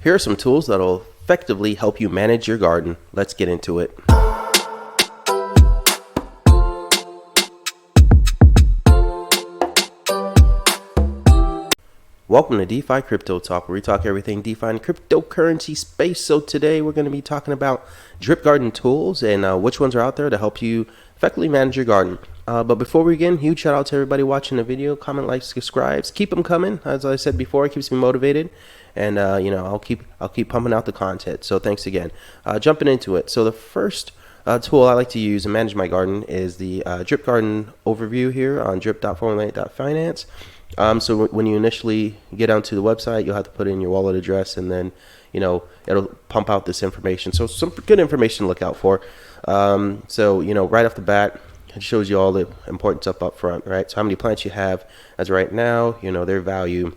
Here are some tools that will effectively help you manage your garden. Let's get into it. Welcome to DeFi Crypto Talk, where we talk everything DeFi and cryptocurrency space. So today we're going to be talking about drip garden tools and which ones are out there to help you effectively manage your garden. But before we begin, huge shout out to everybody watching the video. Comment, like, subscribes. Keep them coming. As I said before, it keeps me motivated, and I'll keep pumping out the content. So thanks again. Jumping into it. So the first tool I like to use and manage my garden is the drip garden overview here on drip.formulate.finance. So when you initially get onto the website, you'll have to put in your wallet address, and then it'll pump out this information. So some good information to look out for. Right off the bat, it shows you all the important stuff up front, right? So how many plants you have as right now, their value,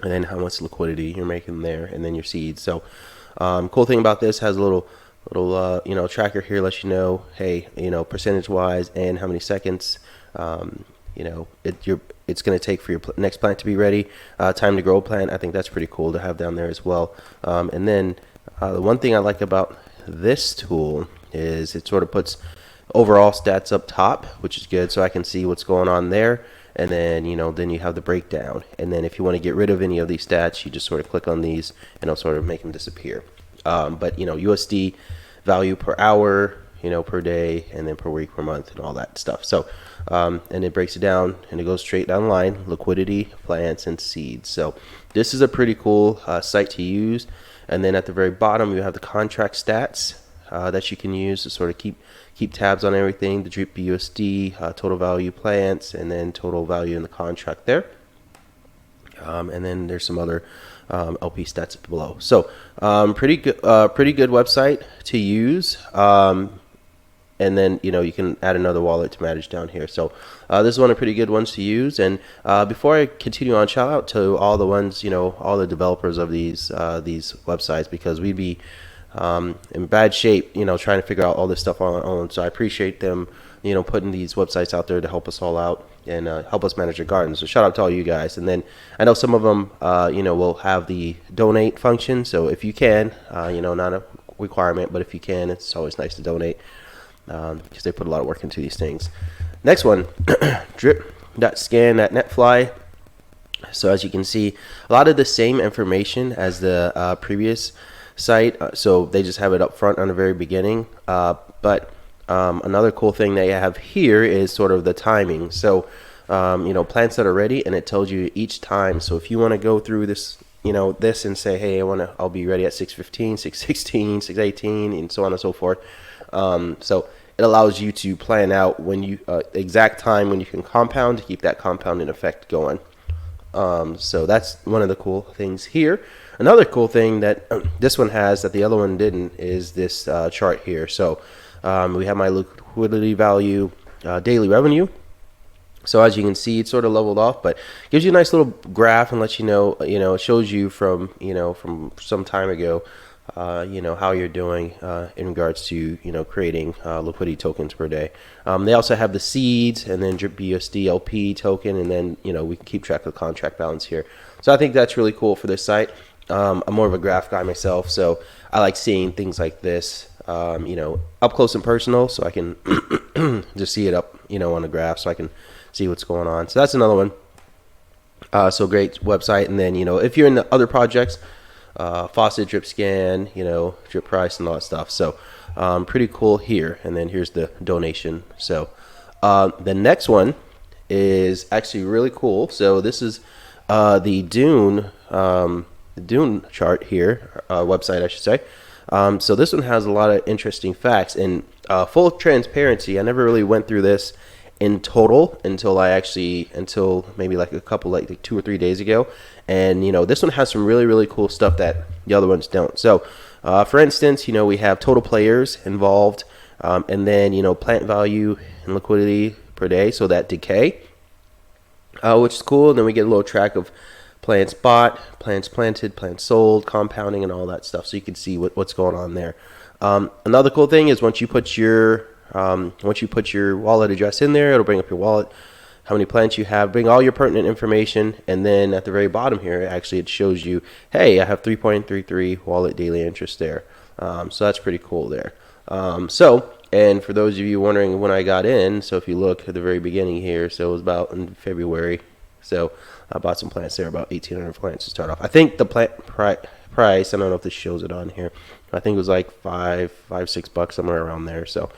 and then how much liquidity you're making there, and then your seeds. So cool thing about this, has a little tracker here, lets you know, hey, percentage wise and how many seconds it's going to take for your next plant to be ready, time to grow plant. I think that's pretty cool to have down there as well. And then the one thing I like about this tool is it sort of puts overall stats up top, which is good, so I can see what's going on there. And then then you have the breakdown, and then if you want to get rid of any of these stats, you just sort of click on these and it'll sort of make them disappear. But USD value per hour, per day, and then per week, per month, and all that stuff. So and it breaks it down, and it goes straight down the line: liquidity, plants, and seeds. So this is a pretty cool site to use. And then at the very bottom, you have the contract stats that you can use to sort of keep tabs on everything: the drip BUSD, total value plants, and then total value in the contract there. And then there's some other LP stats below. So pretty good website to use. And then you can add another wallet to manage down here. So this is one of the pretty good ones to use. And before I continue on, shout out to all the ones, all the developers of these websites, because we'd be in bad shape, trying to figure out all this stuff on our own. So I appreciate them, putting these websites out there to help us all out and help us manage our gardens. So shout out to all you guys. And then I know some of them, will have the donate function. So if you can, not a requirement, but if you can, it's always nice to donate, because they put a lot of work into these things. Next one, drip.scan.netfly. So as you can see, a lot of the same information as the previous site. So they just have it up front on the very beginning. But another cool thing they have here is sort of the timing. So plants that are ready, and it tells you each time. So if you want to go through this, this and say, hey, I'll be ready at 6:15, 6:16, 6:18, and so on and so forth. So it allows you to plan out when you exact time when you can compound, to keep that compounding effect going. So that's one of the cool things here. Another cool thing that this one has that the other one didn't is this chart here. So we have my liquidity value, daily revenue. So as you can see, it's sort of leveled off, but gives you a nice little graph and lets you know, it shows you from some time ago, how you're doing in regards to creating liquidity tokens per day. They also have the seeds, and then drip BUSD LP token, and then we can keep track of the contract balance here. So I think that's really cool for this site. I'm more of a graph guy myself, so I like seeing things like this up close and personal, so I can just see it up on the graph, so I can see what's going on. So that's another one. So great website. And then if you're in the other projects, faucet, drip scan, drip price, and all that stuff. So pretty cool here. And then here's the donation. So the next one is actually really cool. So this is the Dune chart here, website, I should say. So this one has a lot of interesting facts, and full transparency, I never really went through this in total until maybe like 2 or 3 days ago. And this one has some really cool stuff that the other ones don't. So for instance, we have total players involved, and then plant value and liquidity per day, so that decay, which is cool. And then we get a little track of plants bought, plants planted, plants sold, compounding, and all that stuff, so you can see what's going on there. Another cool thing is once you put your wallet address in there, it'll bring up your wallet how many plants you have, bring all your pertinent information, and then at the very bottom here, actually it shows you, hey, I have 3.33 wallet daily interest there. So that's pretty cool there. And for those of you wondering when I got in, so if you look at the very beginning here, so it was about in February. So I bought some plants there, about 1,800 plants to start off. I think the plant price, I don't know if this shows it on here, I think it was like $5-6 somewhere around there. So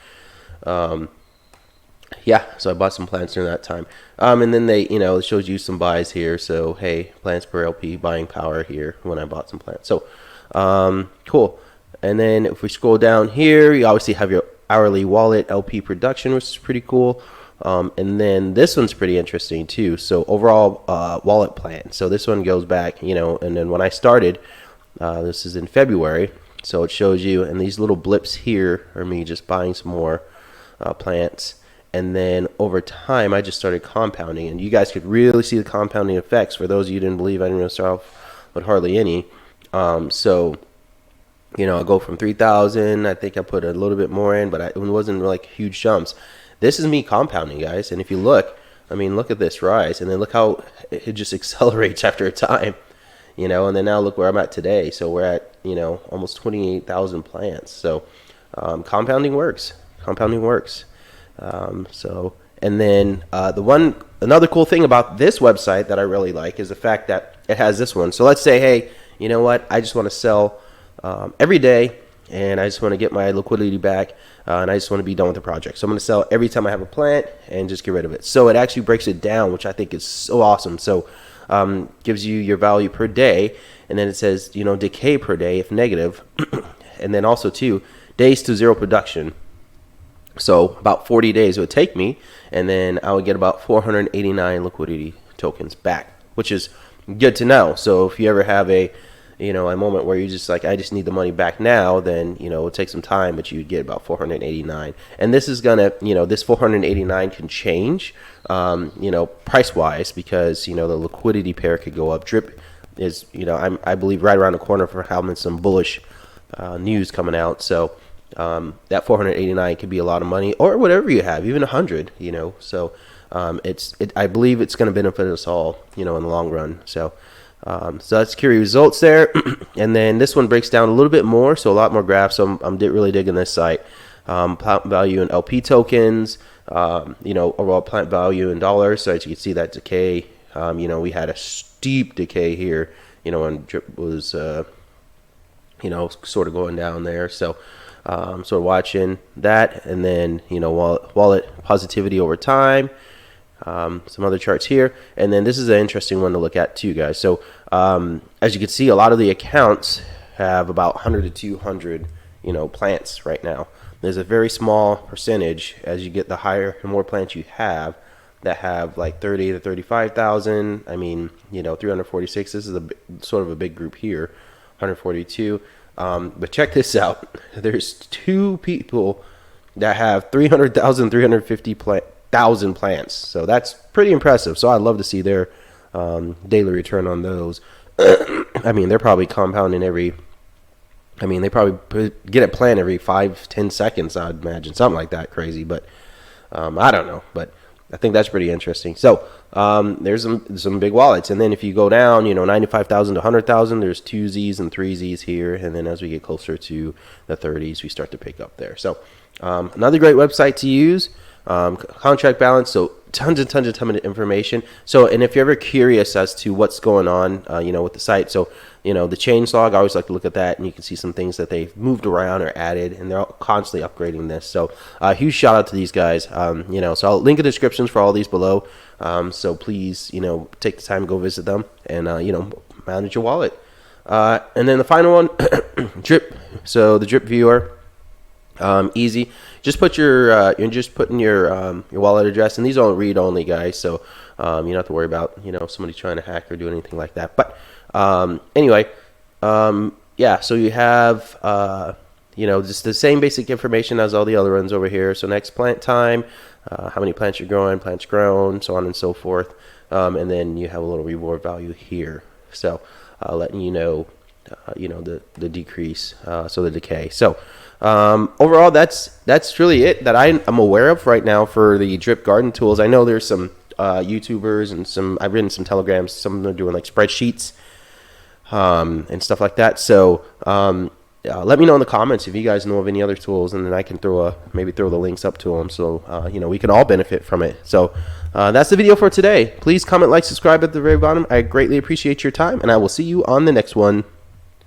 yeah, so I bought some plants during that time. And then they, it shows you some buys here. So hey, plants per LP buying power here when I bought some plants. So cool. And then if we scroll down here, you obviously have your hourly wallet LP production, which is pretty cool. And then this one's pretty interesting too. So overall wallet plan. So this one goes back, and then when I started, this is in February. So it shows you, and these little blips here are me just buying some more plants. And then over time, I just started compounding. And you guys could really see the compounding effects. For those of you who didn't believe, I didn't really start off with hardly any. I go from 3,000. I think I put a little bit more in, but it wasn't like huge jumps. This is me compounding, guys. And if you look, look at this rise. And then look how it just accelerates after a time. And then now look where I'm at today. So we're at, almost 28,000 plants. So compounding works. Compounding works. And then another cool thing about this website that I really like is the fact that it has this one. So let's say, hey, you know what? I just want to sell every day, and I just want to get my liquidity back, and I just want to be done with the project. So I'm going to sell every time I have a plant and just get rid of it. So it actually breaks it down, which I think is so awesome. So gives you your value per day, and then it says, decay per day if negative, and then also too, days to zero production. So about 40 days it would take me, and then I would get about 489 liquidity tokens back, which is good to know. So if you ever have a moment where you're just like, I just need the money back now, then, it'll take some time, but you'd get about 489. And this is gonna, this 489 can change, price-wise, because, the liquidity pair could go up. Drip is, I believe right around the corner for having some bullish news coming out. So that 489 could be a lot of money, or whatever you have, even 100, so I believe it's going to benefit us all, in the long run. So that's key results there. And then this one breaks down a little bit more, so a lot more graphs. So I'm really digging this site. Plant value in LP tokens, overall plant value in dollars. So as you can see that decay, we had a steep decay here, and drip was, sort of going down there. So sort of watching that, and then wallet positivity over time. Some other charts here, and then this is an interesting one to look at too, guys. So as you can see, a lot of the accounts have about 100 to 200 plants right now. There's a very small percentage as you get the higher and more plants you have that have like 30 to 35,000. 346. This is sort of a big group here, 142. But check this out. There's two people that have 300,000, 350,000 plants. So that's pretty impressive. So I'd love to see their daily return on those. They're probably compounding they probably get a plant every 5-10 seconds, I'd imagine. Something like that crazy. But I don't know. But I think that's pretty interesting. So there's some big wallets. And then if you go down, 95,000 to 100,000, there's 2Zs and 3Zs here. And then as we get closer to the 30s, we start to pick up there. So another great website to use. Contract balance, so tons of information. So, and if you're ever curious as to what's going on, with the site, so, the change log, I always like to look at that, and you can see some things that they've moved around or added, and they're constantly upgrading this. So, huge shout out to these guys. So I'll link in the descriptions for all these below. So please, take the time to go visit them and, manage your wallet. And then the final one, Drip. So the Drip viewer. Easy. Just put you're just putting your wallet address, and these are all read only, guys. So you don't have to worry about somebody trying to hack or do anything like that. But anyway, yeah. So you have just the same basic information as all the other ones over here. So next plant time, how many plants you're growing, plants grown, so on and so forth. And then you have a little reward value here. So letting the decrease, so the decay. So overall, that's really it that I'm aware of right now for the Drip Garden tools. I know there's some YouTubers and I've written some telegrams. Some of them are doing like spreadsheets and stuff like that. So let me know in the comments if you guys know of any other tools, and then I can maybe throw the links up to them, so we can all benefit from it. So that's the video for today. Please comment, like, subscribe at the very bottom. I greatly appreciate your time, and I will see you on the next one.